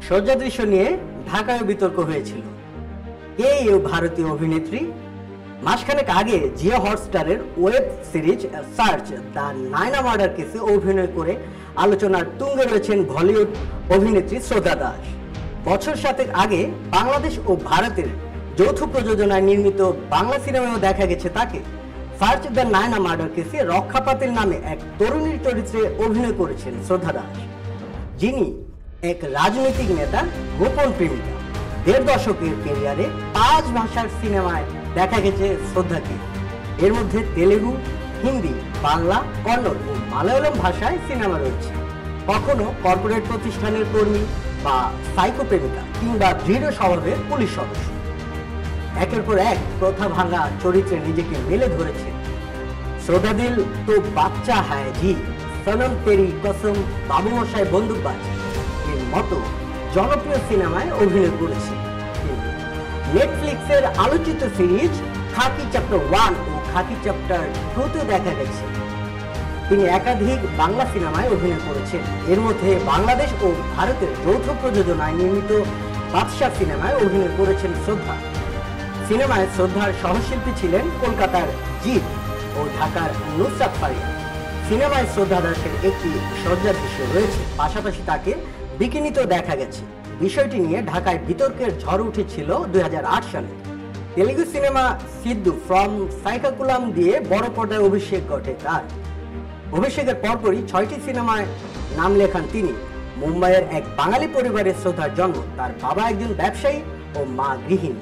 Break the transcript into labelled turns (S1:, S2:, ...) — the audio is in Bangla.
S1: সজ্জা দৃশ্য নিয়ে ঢাকায় বিতর্ক হয়েছিল। কে এই ভারতীয় অভিনেত্রী? মাসখানেক আগে জিও হটস্টারের web series search the Naina murder কেসে অভিনয় করে আলোচনার তুঙ্গে রয়েছেন বলিউড অভিনেত্রী শ্রদ্ধা দাস। বছর সাতেক আগে বাংলাদেশ ও ভারতের যৌথ প্রযোজনায় নির্মিত বাংলা সিনেমায়ও দেখা গেছে তাকে। সার্চ দ্য নায়না মার্ডার কেসে রক্ষা পাতিল নামে এক তরুণীর চরিত্রে অভিনয় করেছেন শ্রদ্ধা দাস, যিনি এক রাজনৈতিক নেতার গোপন প্রেমিকা। ১.৫ দশকের ক্যারিয়ারে ৫ ভাষার সিনেমায় দেখা গেছে শ্রদ্ধাকে। এর মধ্যে তেলেগু, হিন্দি, বাংলা, কন্নড় ও মালায়ালম ভাষায় সিনেমা রয়েছে। কখনো কর্পোরেট প্রতিষ্ঠানের কর্মী বা সাইকো প্রেমিকা কিংবা দৃঢ় স্বভাবের পুলিশ সদস্য। একের পর এক প্রথা ভাঙা চরিত্রে নিজেকে মেলে ধরেছে। শ্রদ্ধা দিল তো বাচ্চা হ্যায় জি, সনম তেরি কসম, বাবু মশাই বন্দুকবাজ এর মতো জনপ্রিয় সিনেমায় অভিনয় করেছে। নেটফ্লিক্সের আলোচিত সিরিজ খাকি চ্যাপ্টার 1 ও খাকি চ্যাপ্টার 2-তে দেখা গেছে তিনি একাধিক বাংলা সিনেমায় অভিনয় করেছেন। এর মধ্যে বাংলাদেশ ও ভারতের যৌথ প্রযোজনায় নির্মিত বাদশা সিনেমায় অভিনয় করেছেন শ্রদ্ধা। সিনেমায় শ্রদ্ধার সহশিল্পী ছিলেন কলকাতার জিৎ ও ঢাকার নুসরাত ফারিয়া। সিনেমায় শ্রদ্ধা দাসের একটি সজ্জা দৃশ্য রয়েছে, পাশাপাশি তাকে বিকিনিতেও দেখা গেছে। বিষয়টি নিয়ে ঢাকায় বিতর্কের ঝড় উঠেছিল ২০০৮ সালে। তেলুগু সিনেমা সিদ্ধু ফ্রম সাইকাকুলাম দিয়ে বড় পর্দায় অভিষেক ঘটে তার। অভিষেকের পরপরই ৬টি সিনেমায় নাম লেখান তিনি। মুম্বাইয়ের এক বাঙালি পরিবারের শ্রদ্ধার জন্ম। তার বাবা একজন ব্যবসায়ী ও মা গৃহিণী।